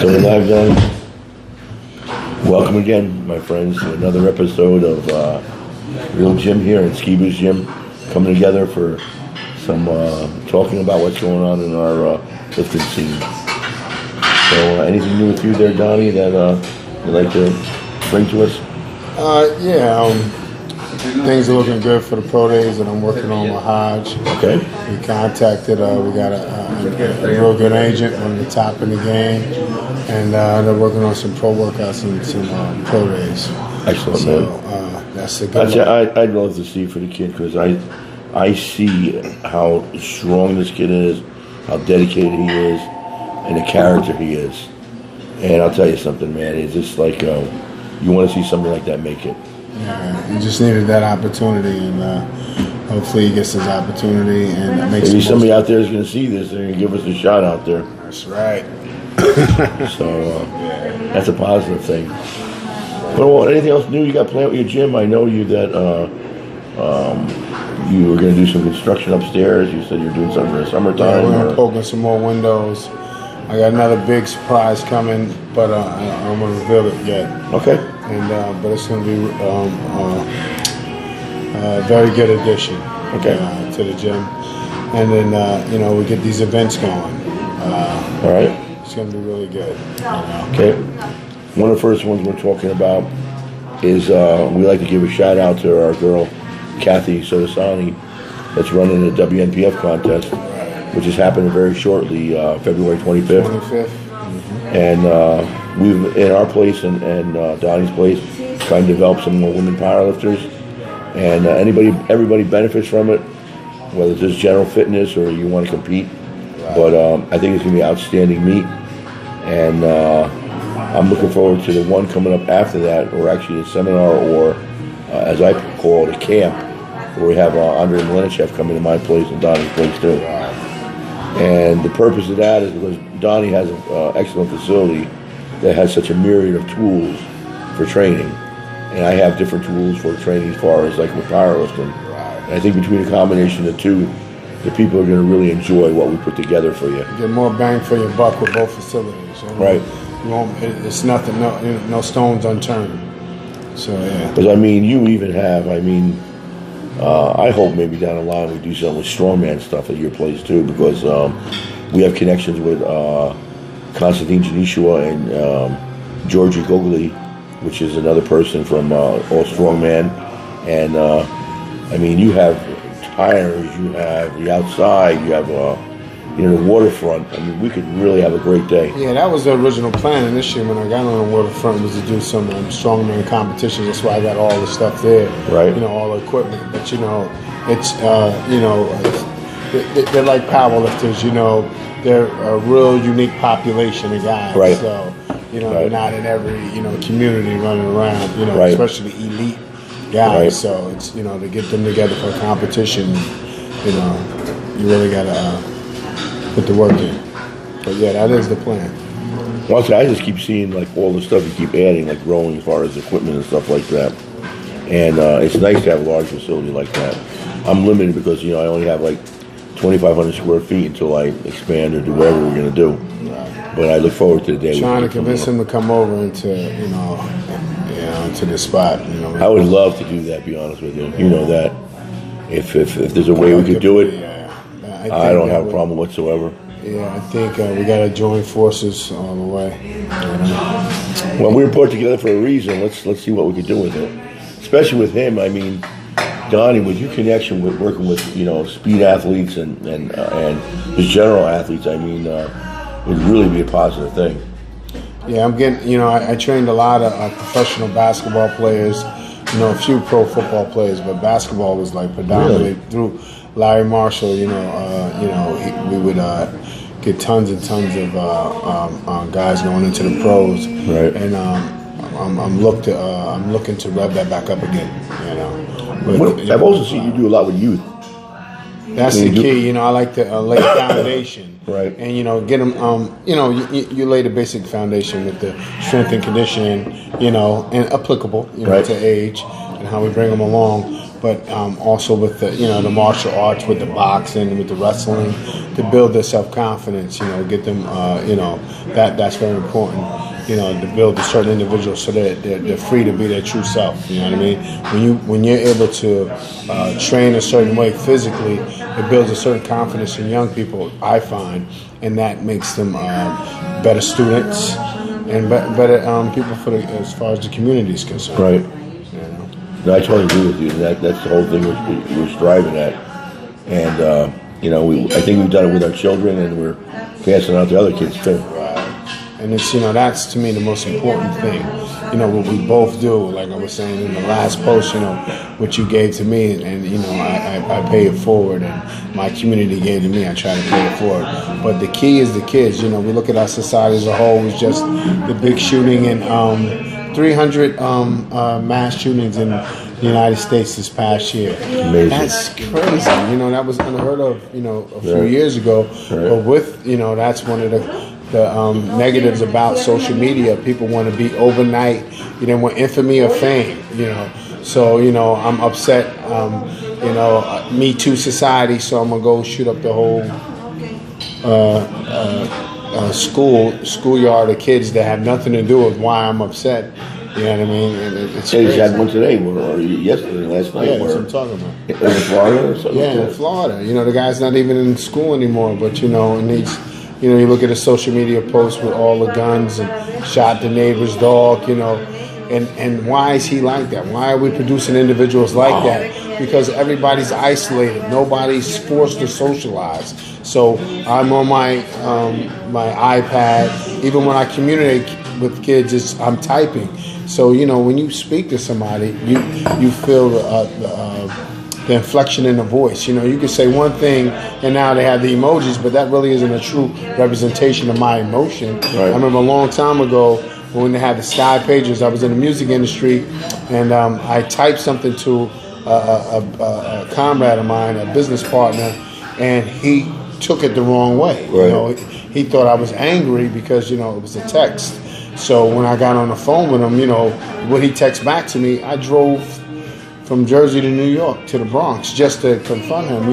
So we're live, Johnny. Welcome again, my friends, to another episode of Real Gym here in Ski Boost Gym, coming together for some talking about what's going on in our lifting scene. So anything new with you there, Donnie, that you'd like to bring to us? Things are looking good for the pro days that I'm working on with Hodge. Okay. We contacted, we got a real good agent, one of the top in the game, and they're working on some pro workouts and some pro days. Excellent, so, man. That's a good I'd love to see for the kid, because I see how strong this kid is, how dedicated he is, and the character he is. And I'll tell you something, man, it's just like you want to see somebody like that make it. Yeah, he just needed that opportunity, and hopefully he gets his opportunity and makes. Maybe somebody out there is going to see this and give us a shot out there. That's right. So that's a positive thing. But anything else new you got planned with your gym? I know you that you were going to do some construction upstairs. You said you're doing something for the summertime. Yeah, we're going to poke in some more windows. I got another big surprise coming, but I don't want to reveal it yet. Okay. And but it's going to be a very good addition. Okay. To the gym, and then we get these events going. All right. It's going to be really good. Okay. One of the first ones we're talking about is we like to give a shout out to our girl Kathy Sodasani that's running the WNPF contest, which is happening very shortly, February 25th. 25th. Mm-hmm. And we've, in our place and Donnie's place, trying to develop some more women powerlifters. And everybody benefits from it, whether it's just general fitness or you want to compete. Right. But I think it's going to be outstanding meet. And I'm looking forward to the one coming up after that, or actually a seminar, or as I call it, a camp, where we have Andrei Milenichev coming to my place and Donnie's place too. And the purpose of that is because Donnie has an excellent facility that has such a myriad of tools for training. And I have different tools for training as far as like with powerlifting. And I think between a combination of the two, the people are going to really enjoy what we put together for you. Get more bang for your buck with both facilities. You know? Right. It's nothing, no stones unturned. So, yeah. Because, you even have, I hope maybe down the line we do something with strongman stuff at your place too, because we have connections with Konstantin Janishua and Georgie Gogoli, which is another person from All Strongman. And you have tires, you have the outside, you have the waterfront. We could really have a great day. Yeah, that was the original plan initially when I got on the waterfront, was to do some strongman competitions. That's why I got all the stuff there. Right. All the equipment. But it's they're like powerlifters. They're a real unique population of guys. Right. So they're not in every community running around. Right. Especially elite guys. Right. So it's to get them together for a competition. You really gotta put the work in. But yeah, that is the plan. Well, I just keep seeing like all the stuff you keep adding, like growing as far as equipment and stuff like that. And it's nice to have a large facility like that. I'm limited because I only have like 2,500 square feet until I expand or do whatever we're going to do. Right. But I look forward to the day. Trying to convince him to come over into to the spot. I would love to do that. Be honest with you. You know that if there's a way we could do it. I don't have a problem whatsoever. Yeah, I think we got to join forces all the way. Well, we were put together for a reason. Let's see what we can do with it. Especially with him, Donnie, with your connection with working with speed athletes and just general athletes, it would really be a positive thing. Yeah, I'm getting. I trained a lot of professional basketball players. A few pro football players, but basketball was like predominantly through Larry Marshall. We would get tons and tons of guys going into the pros. Right. And I'm looking to rev that back up again. I've also seen you do a lot with youth. That's the key. I like to lay the foundation. Right. And get them. You lay the basic foundation with the strength and conditioning. And applicable. Right. To age and how we bring them along. but also with the martial arts, with the boxing, with the wrestling, to build their self-confidence. Get them. That's very important. To build a certain individual so that they're free to be their true self. You know what I mean? When you're able to train a certain way physically, it builds a certain confidence in young people, I find, and that makes them better students and better people as far as the community is concerned. Right. No, I totally agree with you. That's the whole thing we're striving at, and I think we've done it with our children, and we're passing it on to other kids too. And it's, that's to me the most important thing. What we both do, like I was saying in the last post, what you gave to me, and I pay it forward, and my community gave to me, I try to pay it forward. But the key is the kids. We look at our society as a whole. It was just the big shooting and 300 mass shootings in the United States this past year. Amazing. That's crazy. That was unheard of, a few years ago. Right. But with, that's one of the negatives about social media. People want to be overnight, want infamy or fame, So, I'm upset, Me Too society, so I'm going to go shoot up the whole schoolyard of kids that have nothing to do with why I'm upset. You know what I mean? It's you had one today, or yesterday, last night. Yeah, that's what I'm talking about. In Florida or something? Yeah, in Florida. The guy's not even in school anymore, but, it needs... you look at a social media post with all the guns and shot the neighbor's dog, and why is he like that? Why are we producing individuals like that? Because everybody's isolated. Nobody's forced to socialize. So I'm on my iPad. Even when I communicate with kids, I'm typing. So, when you speak to somebody, you feel the inflection in the voice. You can say one thing, and now they have the emojis, but that really isn't a true representation of my emotion. Right. I remember a long time ago when they had the sky pages. I was in the music industry, and I typed something to a comrade of mine, a business partner, and he took it the wrong way. Right. He thought I was angry because it was a text. So when I got on the phone with him, when he texted back to me, I drove from Jersey to New York to the Bronx just to confront him,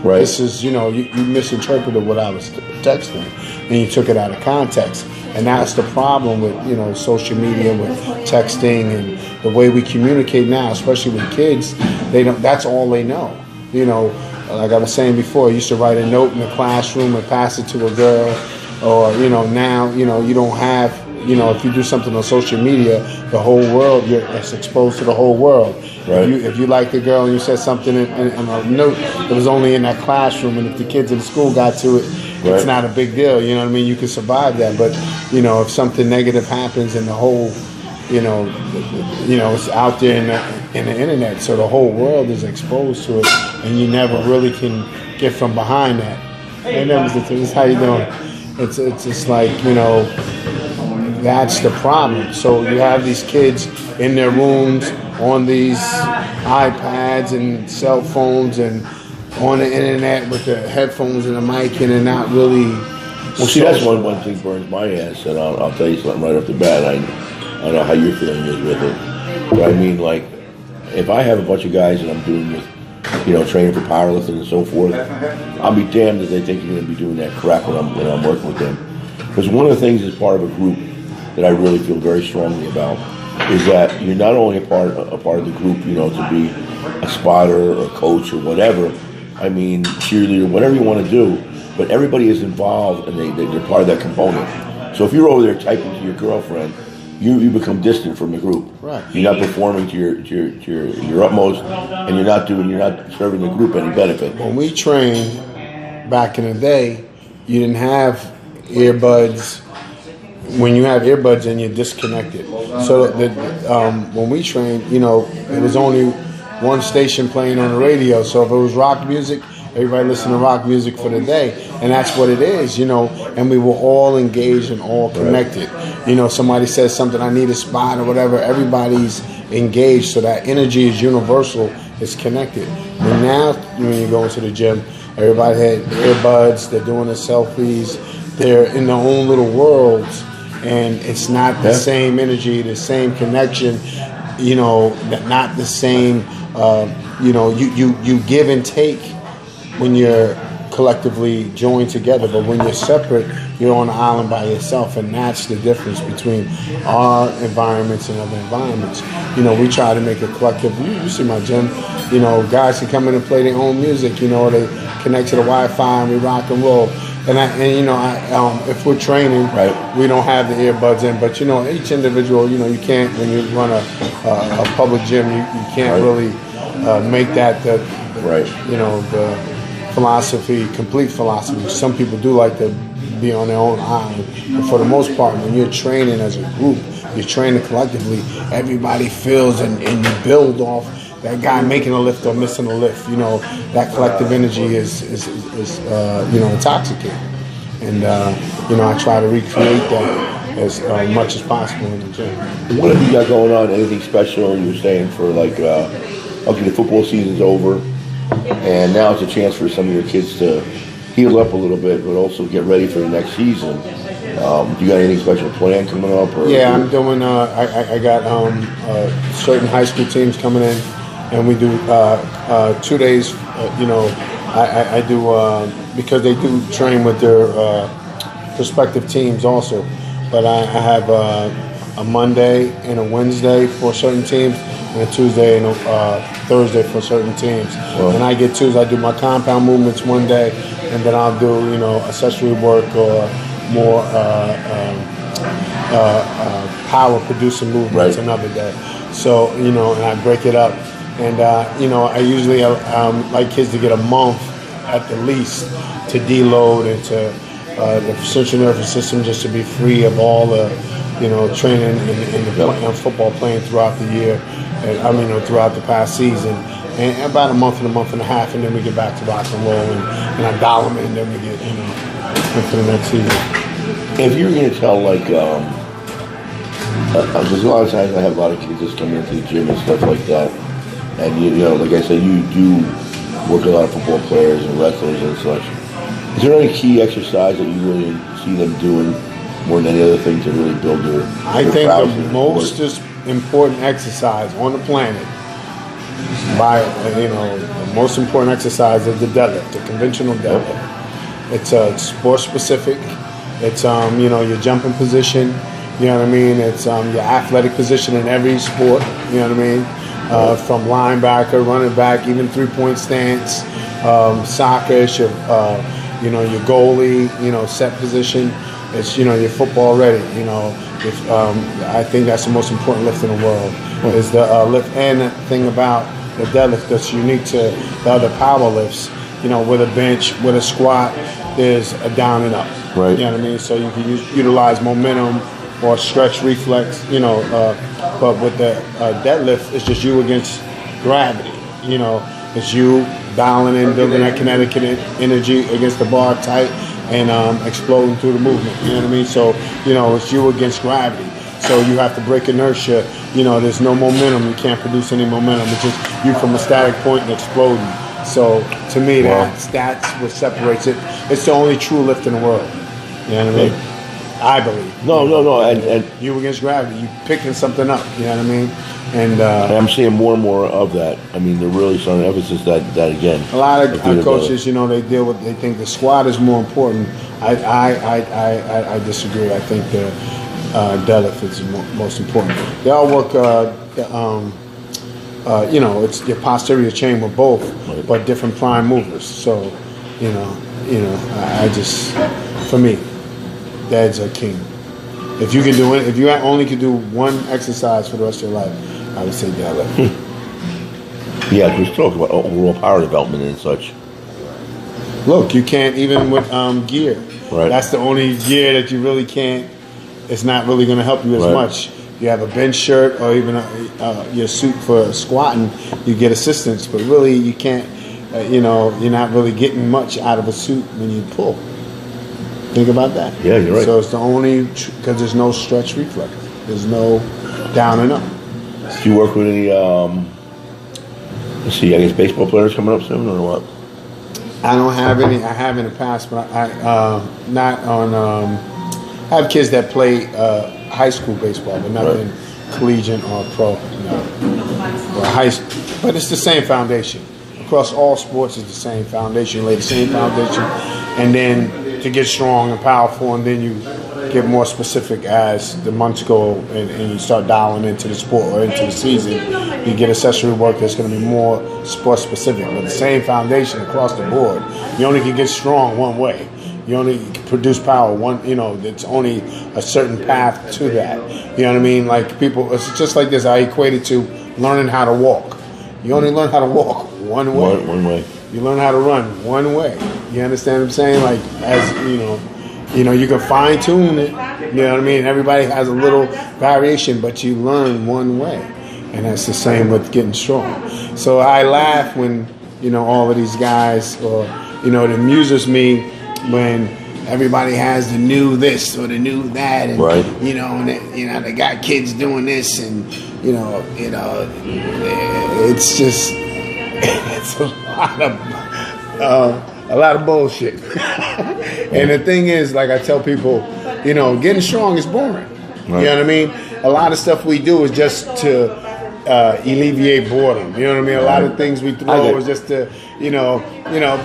right. This is, you misinterpreted what I was texting, and you took it out of context. And that's the problem with, social media, with texting and the way we communicate now, especially with kids. That's all they know. Like I was saying before, I used to write a note in the classroom and pass it to a girl, or, now, you don't have, if you do something on social media, the whole world, it's exposed to the whole world. Right. If you liked the girl and you said something in a note that was only in that classroom, and if the kids in the school got to it, right. It's not a big deal. You know what I mean? You can survive that. But, if something negative happens and the whole, it's out there in the internet, so the whole world is exposed to it, and you never really can get from behind that. Hey, this how you doing? It's just like, that's the problem. So you have these kids in their rooms on these iPads and cell phones and on the internet with the headphones and the mic, and they're not really. Well, see, that's one thing burns my ass, and I'll tell you something right off the bat. I don't know how your feeling is with it, but I mean, like, if I have a bunch of guys that I'm doing with, training for powerlifting and so forth, I'll be damned if they think you're going to be doing that crap when I'm working with them. Because one of the things as part of a group that I really feel very strongly about is that you're not only a part of the group, to be a spotter or a coach or whatever. I mean, cheerleader, whatever you want to do, but everybody is involved and they're part of that component. So if you're over there typing to your girlfriend, you become distant from the group. Right. You're not performing to your utmost, and you're not serving the group any benefit. When we trained back in the day, you didn't have earbuds. When you have earbuds in, you're disconnected. So when we trained, it was only one station playing on the radio. So if it was rock music, everybody listened to rock music for the day. And that's what it is, and we were all engaged and all connected. Right. Somebody says something, I need a spot or whatever, everybody's engaged. So that energy is universal, it's connected. And now when you go into the gym, everybody had earbuds, they're doing their selfies, they're in their own little worlds. And it's not the same energy, the same connection. not the same. You give and take when you're collectively joined together, but when you're separate, you're on an island by yourself, and that's the difference between our environments and other environments. We try to make a collective. You see my gym, guys can come in and play their own music. They connect to the Wi-Fi and we rock and roll. If we're training, right, we don't have the earbuds in, but each individual, you can't, when you run a public gym, you can't really make that the philosophy, complete philosophy. Some people do like to be on their own island, but for the most part, when you're training as a group, you're training collectively, everybody feels and you build off that guy making a lift or missing a lift. That collective energy is intoxicating. And I try to recreate that as much as possible in the gym. What have you got going on? Anything special? You were saying for okay, the football season's over, and now it's a chance for some of your kids to heal up a little bit, but also get ready for the next season. Do you got anything special planned coming up? Yeah, I'm doing. I got certain high school teams coming in, and we do 2 days. I do because they do train with their prospective teams also. But I have a Monday and a Wednesday for certain teams, and a Tuesday and a Thursday for certain teams. And I get Tuesday. I do my compound movements one day, and then I'll do accessory work or more power producing movements another day. So and I break it up, and I usually like kids to get a month at the least to deload and to the central nervous system just to be free of all the training and the football playing throughout the year. Throughout the past season, and about a month and a half, and then we get back to rock and roll, and I dial them in, and then we get into the next season. If you're going to tell because a lot of times I have a lot of kids just come into the gym and stuff like that, and like I said, you do work a lot of football players and wrestlers and such. Is there any key exercise that you really see them doing more than any other thing to really build their? I think the most important exercise on the planet, the most important exercise is the deadlift, the conventional deadlift. It's sport specific. It's your jumping position. You know what I mean? It's your athletic position in every sport. You know what I mean? From linebacker, running back, even 3-point stance, soccer, it's your goalie, set position. It's your football ready. I think that's the most important lift in the world is the lift. And the thing about the deadlift that's unique to the other power lifts, with a bench, with a squat, there's a down and up. Right. You know what I mean? So you can utilize momentum or stretch reflex. But with the deadlift, it's just you against gravity. It's you dialing in, building that kinetic energy against the bar tight, and exploding through the movement. You know what I mean? So, it's you against gravity. So you have to break inertia. There's no momentum. You can't produce any momentum. It's just you from a static point and exploding. So to me, that's what separates it. It's the only true lift in the world. You know what I mean? I believe. No. And you against gravity. You picking something up. You know what I mean? And I'm seeing more and more of that. I mean, they're really starting to emphasize that again. A lot of coaches, they think the squat is more important. I disagree. I think the deadlift is most important. They all work. It's your posterior chain with both, but different prime movers. So, for me, dad's a king. If you can do it, if you only could do one exercise for the rest of your life, I would say deadlift. Yeah, because we're talking about overall power development and such. Look, you can't even with gear. Right. That's the only gear that you really can't. It's not really going to help you as much. You have a bench shirt or even your suit for squatting, you get assistance, but really you can't. You're not really getting much out of a suit when you pull. Think about that. Yeah, you're right. So it's the only because there's no stretch reflex. There's no down and up. Do you work with any? Let's see. I guess baseball players coming up soon or what? I don't have any. I have in the past, but I not on. I have kids that play high school baseball, but nothing collegiate or pro, or high school. But it's the same foundation. Across all sports, it's the same foundation. You lay the same foundation, and then to get strong and powerful, and then you get more specific as the months go, and you start dialing into the sport or into the season. You get accessory work that's going to be more sport specific, but the same foundation across the board. You only can get strong one way. You only can produce power one. It's only a certain path to that. You know what I mean? Like people, it's just like this. I equate it to learning how to walk. You only learn how to walk one way. One way. You learn how to run one way. You understand what I'm saying? Like, as you can fine tune it. You know what I mean? Everybody has a little variation, but you learn one way, and that's the same with getting strong. So I laugh when all of these guys, or it amuses me when everybody has the new this or the new that, and right. And they got kids doing this, and it's just it's a lot of bullshit. And the thing is, like I tell people, getting strong is boring. Right. You know what I mean? A lot of stuff we do is just to alleviate boredom. You know what I mean? A lot of things we throw is just to,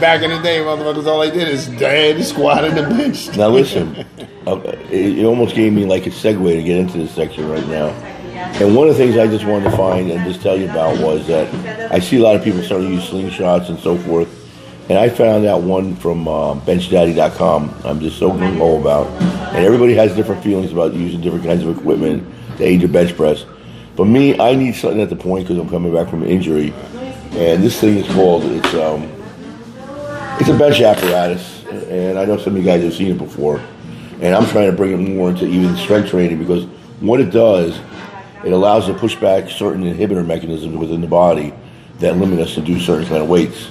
back in the day, motherfuckers, all they did is dead, squat, and the bench. Now listen, it almost gave me like a segue to get into this section right now. And one of the things I just wanted to find and just tell you about was that I see a lot of people starting to use slingshots and so forth. And I found out one from benchdaddy.com I'm just so gung-ho about. And everybody has different feelings about using different kinds of equipment to aid your bench press. But me, I need something at the point because I'm coming back from an injury. And this thing is called, it's a bench apparatus. And I know some of you guys have seen it before. And I'm trying to bring it more into even strength training, because what it does, it allows to push back certain inhibitor mechanisms within the body that limit us to do certain kind of weights.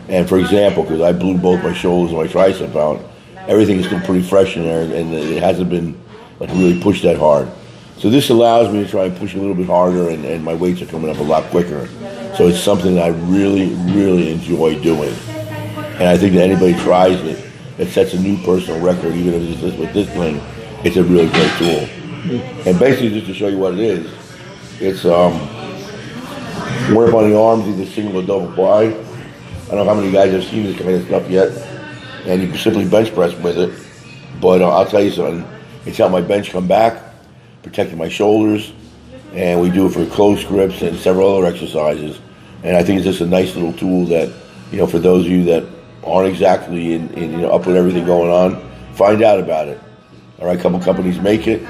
And for example, because I blew both my shoulders and my tricep out, everything is still pretty fresh in there, and it hasn't been like really pushed that hard. So this allows me to try and push a little bit harder, and my weights are coming up a lot quicker. So it's something that I really, really enjoy doing. And I think that anybody tries it, it sets a new personal record, even if it's just with this thing. It's a really great tool. And basically, just to show you what it is, it's work on the arms, either single or double ply. I don't know how many guys have seen this kind of stuff yet, and you can simply bench press with it. But I'll tell you something, it's helped my bench come back, protected my shoulders, and we do it for close grips and several other exercises. And I think it's just a nice little tool that, for those of you that aren't exactly in up with everything going on, find out about it. All right, a couple companies make it,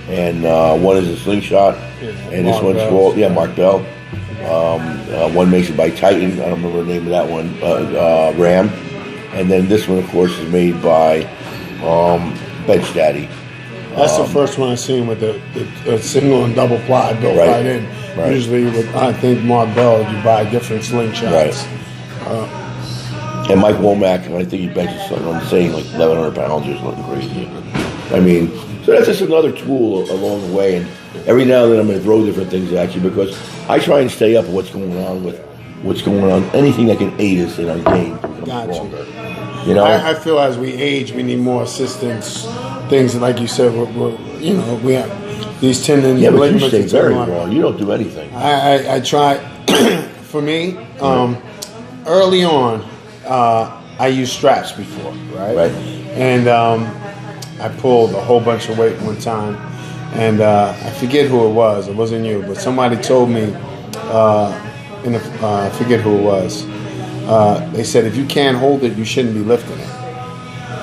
and one is a Slingshot, and this one's called Mark Bell. One makes it by Titan. I don't remember the name of that one. Ram, and then this one, of course, is made by Bench Daddy. That's the first one I've seen with the single and double ply built right in. Right. Usually, with I think Mark Bell, you buy different slingshots. Right. And Mike Womack, I think he benches something, I'm saying like 1,100 pounds or something crazy. I mean, so that's just another tool along the way. And every now and then I'm going to throw different things at you, because I try and stay up with what's going on, anything that can aid us in our game to become stronger. I feel as we age, we need more assistance. Things like you said, we have these tendons. Yeah, but you stay very raw. You don't do anything. I try. For me, early on, I used straps before, right? And I pulled a whole bunch of weight one time, and I forget who it was. It wasn't you, but somebody told me. I forget who it was. They said if you can't hold it, you shouldn't be lifting it.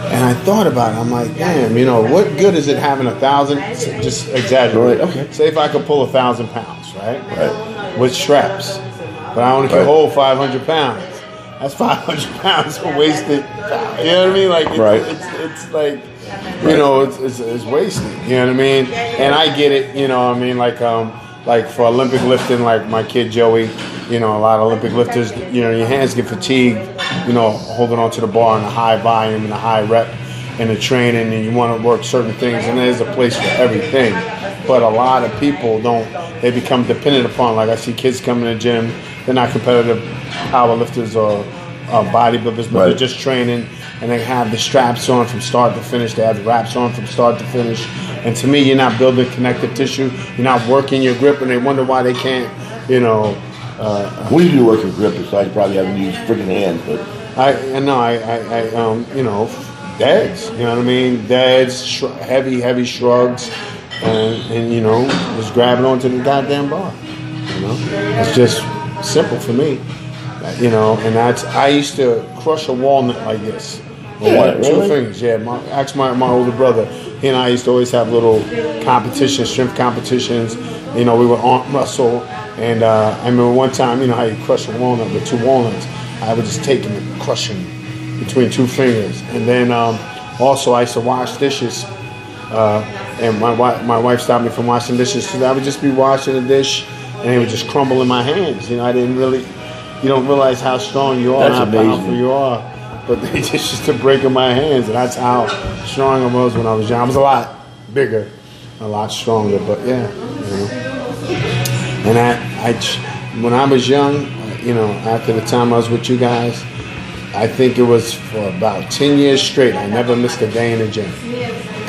And I thought about it. I'm like, damn, what good is it having 1,000? Just exaggerate. Right, okay. Say if I could pull 1,000 pounds, right? With straps, but I only can hold 500 pounds. That's 500 pounds of wasted. You know what I mean? Like, it's like, it's wasted. You know what I mean? And I get it. You know what I mean? Like for Olympic lifting, like my kid Joey. A lot of Olympic lifters. Your hands get fatigued. Holding onto the bar in a high volume and a high rep in the training, and you want to work certain things. And there's a place for everything. But a lot of people don't. They become dependent upon. Like I see kids coming to the gym. They're not competitive power lifters or bodybuilders, but they're just training, and they have the straps on from start to finish. They have the wraps on from start to finish, And to me, you're not building connective tissue. You're not working your grip, and they wonder why they can't, you know. What do you do to work your grip besides probably having these freaking hands? But you know, deads. You know what I mean? Deads, heavy shrugs, and you know, just grabbing onto the goddamn bar. You know, it's just simple for me. You know, and I used to crush a walnut like this. With two fingers. Yeah, my older brother. He and I used to always have little competitions, strength competitions. You know, we would arm wrestle. And I remember one time, you know how you crush a walnut with 2 walnuts. I would just take them and crush them between 2 fingers. And then also I used to wash dishes. And my wife stopped me from washing dishes because I would just be washing a dish and it would just crumble in my hands. You know, you don't realize how strong you are, and how powerful you are. But they just used to break in my hands, and that's how strong I was when I was young. I was a lot bigger, a lot stronger, but yeah, you know. And when I was young, you know, after the time I was with you guys, I think it was for about 10 years straight, I never missed a day in the gym.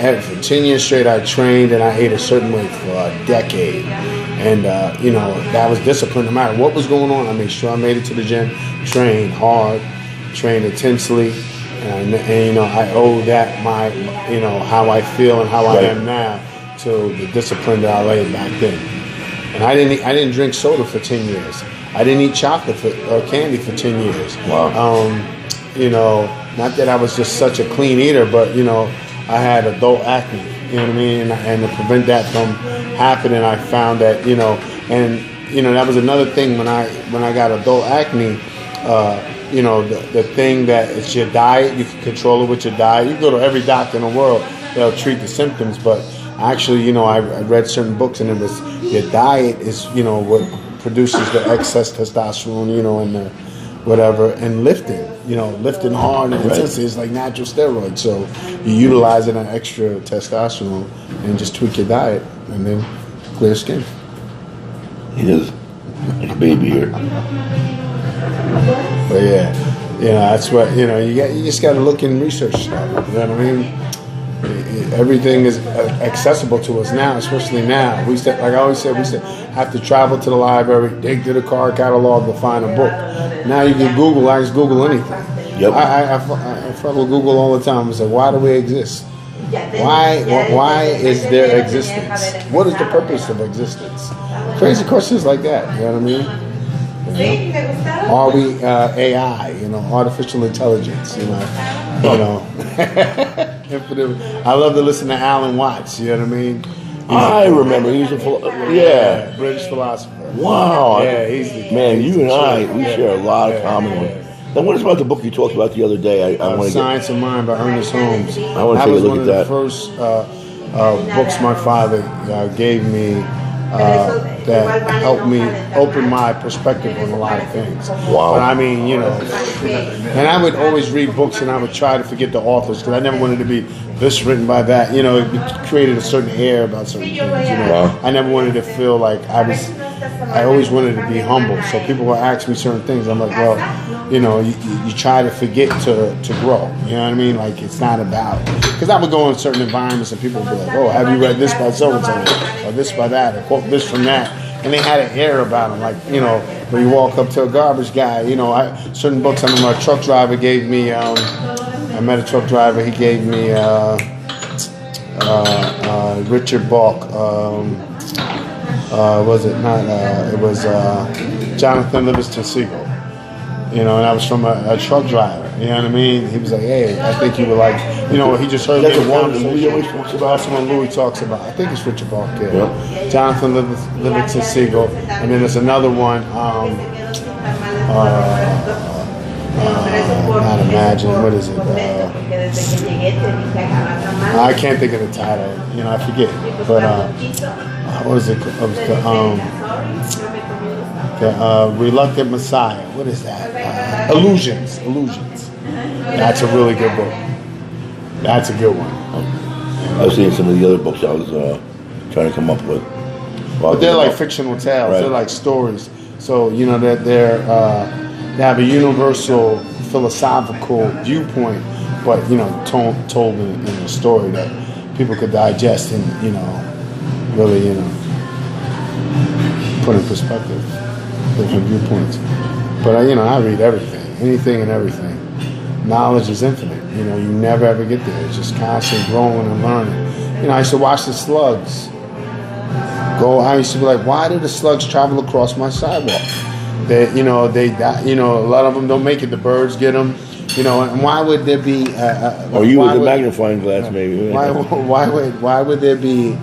And for 10 years straight, I trained and I ate a certain weight for a decade. And, you know, that was discipline. No matter what was going on, I made sure I made it to the gym, trained hard, trained intensely. And you know, I owe that you know, how I feel and how I am now to the discipline that I laid back then. And I didn't drink soda for 10 years. I didn't eat chocolate or candy for 10 years. Wow. You know, not that I was just such a clean eater, but, you know, I had adult acne, you know what I mean? And to prevent that from happening, I found that, you know, and, you know, that was another thing when I got adult acne, you know, the thing that it's your diet, you can control it with your diet. You can go to every doctor in the world, they'll treat the symptoms, but actually, you know, I read certain books and it was your diet is, you know, what produces the excess testosterone, you know, and the whatever, and lifting, you know, lifting hard and intensity is like natural steroids. So you utilizing that extra testosterone and just tweak your diet and then clear skin. He is like a baby here. But yeah, you know, that's what, you know, you just got to look and research stuff. You know what I mean? Everything is accessible to us now, especially now. Like I always said, we have to travel to the library, dig to the card catalog to find a book. Now you can Google. I just Google anything. Yep. I fuck with Google all the time. I say, why do we exist? Why is there existence? What is the purpose of existence? Crazy questions like that. You know what I mean? You know? Are we AI? You know, artificial intelligence. You know. I love to listen to Alan Watts. You know what I mean? I remember he was a British philosopher. Wow. Yeah, he's the man. You and we share a lot of common ones. Now, what is about the book you talked about the other day? I want to Science of Mind by Ernest Holmes. I want to take a look at that. That was one of the first books my father gave me that helped me open my perspective on a lot of things. Wow. But I mean, you know, and I would always read books and I would try to forget the authors because I never wanted to be this written by that. You know, it created a certain air about certain things. You know, wow. I never wanted to feel like I always wanted to be humble. So people would ask me certain things. I'm like, well, you know, you try to forget to grow. You know what I mean? Like, it's not about, because I would go in certain environments and people would be like, oh, have you read this by so-and-so, or this by that, or quote this from that. And they had an air about them. Like, you know, when you walk up to a garbage guy, you know, certain books, I remember a truck driver gave me, I met a truck driver, he gave me Richard Balk, was it not, it was Jonathan Livingston Seagull. You know, and I was from a truck driver. You know what I mean? He was like, hey, I think you would like, you know, he just heard me in the conversation. That's the one Louis talks about. I think it's Richard Balk, yeah. Jonathan Livingston Seagull. And then there's another one, not Imagine, what is it? I can't think of the title. You know, I forget. But, what is it? The Reluctant Messiah. What is that? Illusions. That's a really good book. That's a good one. I was seeing some of the other books I was trying to come up with. But they're like fictional tales. Right. They're like stories. So, you know, that they have a universal philosophical viewpoint, but, you know, told in a story that people could digest and, you know, really, you know, put in perspective different viewpoints. But, you know, I read everything, anything and everything. Knowledge is infinite. You know, you never ever get there. It's just constantly growing and learning. You know, I used to watch the slugs go. I used to be like, why do the slugs travel across my sidewalk? They, you know, they die. You know, a lot of them don't make it. The birds get them. You know, and why would there be? Or you with the magnifying glass, maybe. Why would there be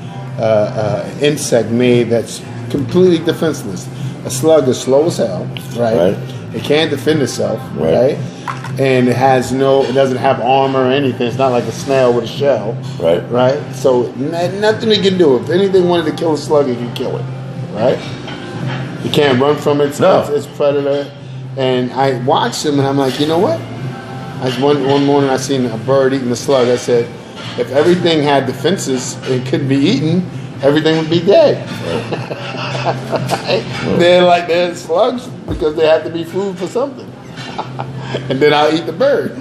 insect made that's completely defenseless? A slug is slow as hell, right? It can't defend itself, right? And it doesn't have armor or anything. It's not like a snail with a shell, right? So nothing it can do. If anything wanted to kill a slug, it can kill it, right? You can't run from its predator. And I watched them, and I'm like, you know what? One morning I seen a bird eating a slug. I said, if everything had defenses and couldn't be eaten, everything would be dead. They're slugs because they have to be food for something. And then I'll eat the bird.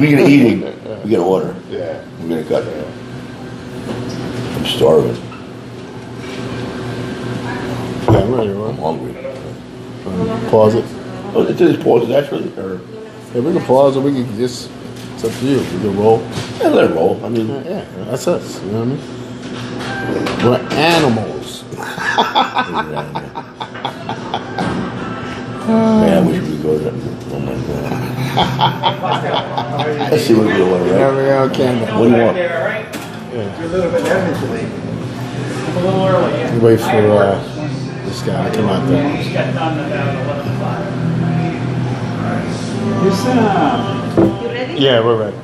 We get eating, we get order. Yeah. We're gonna cut. I'm starving. Yeah, I'm ready, I'm hungry. Pause it. Oh, it says pause it actually? Or? Yeah, we can pause or we can just, it's up to you. We can roll. Yeah, let it roll. I mean, yeah, that's us. You know what I mean? We're animals. Man, I wish we could go to that. Oh my God. Let's see what we want, right? Yeah, we all can. What do you want? Yeah. You're a little bit early. I'm a little early. Yeah. Wait for this guy to come out there. We just got done about 11:05. You ready? Yeah, we're ready.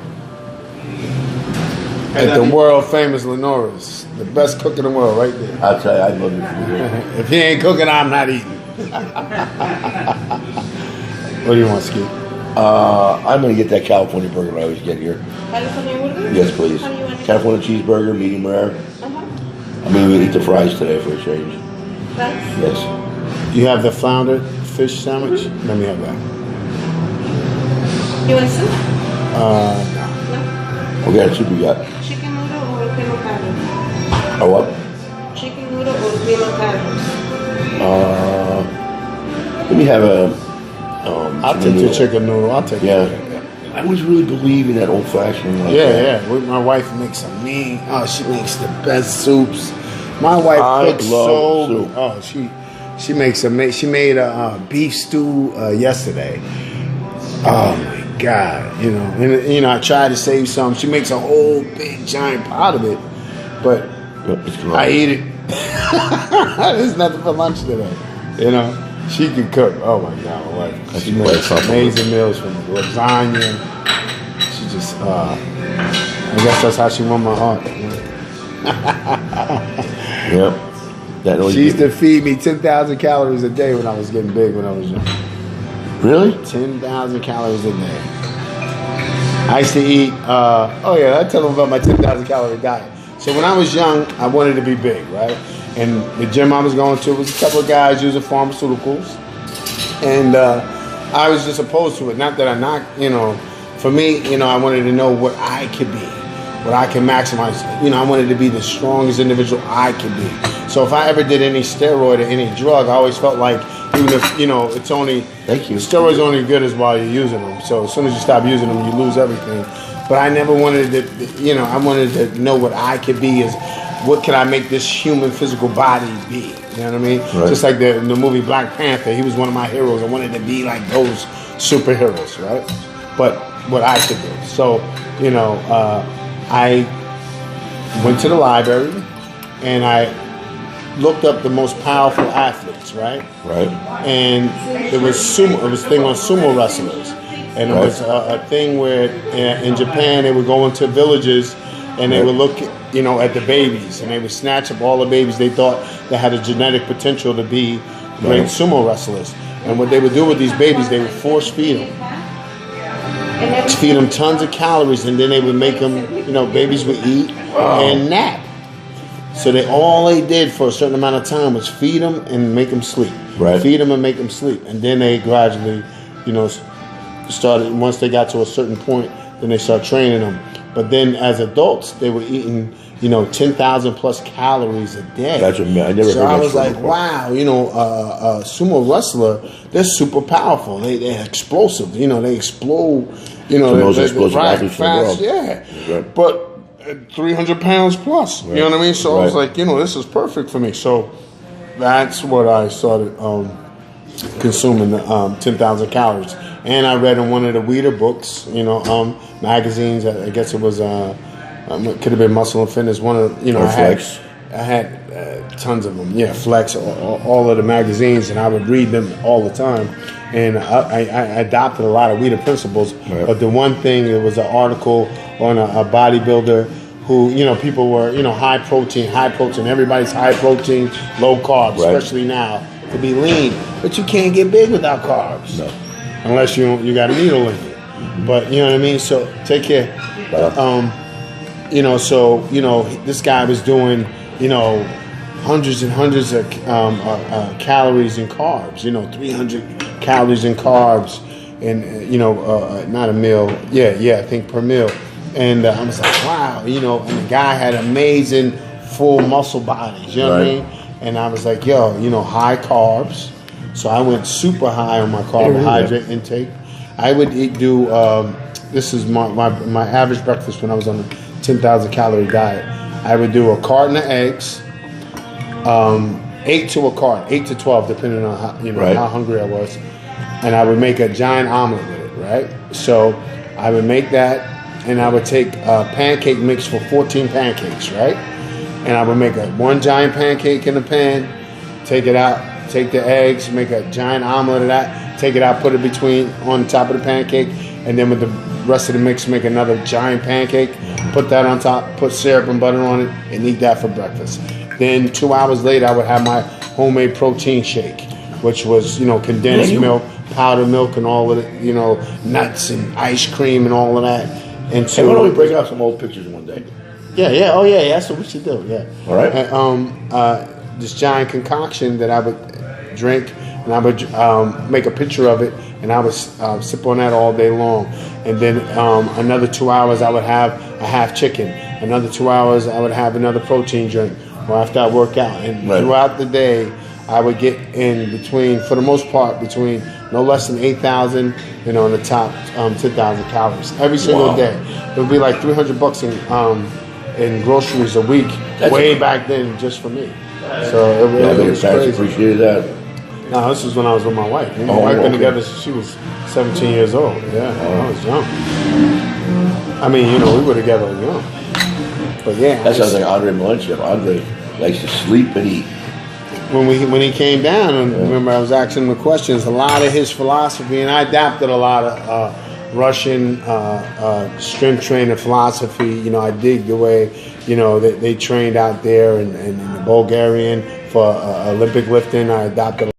At the world famous Lenora's, the best cook in the world, right there. I'll tell you, I love it. If he ain't cooking, I'm not eating. What do you want, Skeet? I'm gonna get that California burger I always get here. California burger? Yes, please. How do you want it? California cheeseburger, medium rare. Uh-huh. I'm gonna eat the fries today for a change. Fries? Yes. You have the flounder fish sandwich? Let me have that. You want soup? No. No? What kind of soup you got? Chicken noodle or cream of carrots? Oh, what? Chicken noodle or cream of carrots? Let me have a. I'll take the chicken noodle. I'll take it. Yeah. I always really believe in that old fashioned. Like Yeah. My wife makes some mean. Oh, she makes the best soups. My wife cooks so. soup. Oh, she makes She made a beef stew yesterday. Oh my God! You know, and I tried to save some. She makes a whole big giant pot of it, but I eat it. There's nothing for lunch today. You know, she can cook. Oh my God, my wife. She makes amazing meals from lasagna. She just, I guess that's how she won my heart. You know? Yep. She used to feed me 10,000 calories a day when I was getting big when I was young. Really? 10,000 calories a day. I used to eat, I tell them about my 10,000 calorie diet. So when I was young, I wanted to be big, right? And the gym I was going to was a couple of guys using pharmaceuticals. And I was just opposed to it. Not that for me, I wanted to know what I could be, what I can maximize. I wanted to be the strongest individual I could be. So if I ever did any steroid or any drug, I always felt like, even if, it's only, steroids are only good as while you're using them. So as soon as you stop using them, you lose everything. But I never wanted to, I wanted to know what I could be as, what can I make this human physical body be? You know what I mean? Right. Just like the movie Black Panther, he was one of my heroes. I wanted to be like those superheroes, right? But what I could do. So, I went to the library and I looked up the most powerful athletes, right? Right. And it was sumo. It was a thing on sumo wrestlers, and it was a thing where in Japan they would go into villages and they would look, at the babies, and they would snatch up all the babies they thought that had a genetic potential to be great sumo wrestlers. And what they would do with these babies, they would force feed them. Feed them tons of calories, and then they would make them, babies would eat and nap. So all they did for a certain amount of time was feed them and make them sleep. Right. Feed them and make them sleep. And then they gradually, started, once they got to a certain point, then they start training them. But then as adults, they were eating, 10,000 plus calories a day. That's what I never So heard I that was like, before. wow, a sumo wrestler, they're super powerful. They're explosive. They explode. The most they're explosive right, athletes in the fast, world. yeah. Right. But 300 pounds plus. You know what I mean? So I was like, this is perfect for me. So that's what I started consuming the 10,000 calories. And I read in one of the Weeder books, magazines. I guess it was could have been Muscle and Fitness. One of Or Flex. I had tons of them. Yeah, Flex, all of the magazines, and I would read them all the time. And I adopted a lot of Weeder principles. Right. But the one thing, there was an article on a bodybuilder who, people were, high protein. Everybody's high protein, low carbs, Right. especially now, to be lean. But you can't get big without carbs. No. Unless you got a needle in it. But, you know what I mean? So take care. This guy was doing, hundreds and hundreds of calories in carbs, 300 calories in carbs, and, not a meal. Yeah, I think per meal. And I was like, wow, and the guy had amazing full muscle bodies, you know what I mean? And I was like, yo, high carbs. So I went super high on my carbohydrate intake. I would do, this is my average breakfast when I was on a 10,000 calorie diet. I would do a carton of eggs, 8 to a carton, 8 to 12, depending on how hungry I was. And I would make a giant omelet with it, right? So I would make that, and I would take a pancake mix for 14 pancakes, right? And I would make one giant pancake in the pan, take it out, take the eggs, make a giant omelet of that, take it out, put it on top of the pancake, and then with the rest of the mix, make another giant pancake, put that on top, put syrup and butter on it, and eat that for breakfast. Then 2 hours later, I would have my homemade protein shake, which was, condensed milk, powdered milk, and all of it, nuts and ice cream and all of that. And Hey, why don't we break out some old pictures one day? Yeah. Oh, yeah. That's what we should do. Yeah. All right. And, this giant concoction that I would drink, and I would make a picture of it, and I would sip on that all day long. And then another 2 hours, I would have a half chicken. Another 2 hours, I would have another protein drink, or after I work out. And throughout the day, I would get in between, for the most part, between no less than 8,000, in the top 10,000 calories every single day. It would be like $300 in groceries a week, way back then, just for me. So it was crazy. Appreciated that. No, this was when I was with my wife. My wife been together since she was 17 years old. Yeah, I was young. I mean, we were together young. But yeah, That sounds like Andre Valencia. Andre likes to sleep and eat. when he came down, and remember I was asking him the questions, a lot of his philosophy, and I adapted a lot of Russian strength training philosophy. I dig the way they trained out there, and the Bulgarian for Olympic lifting. I adopted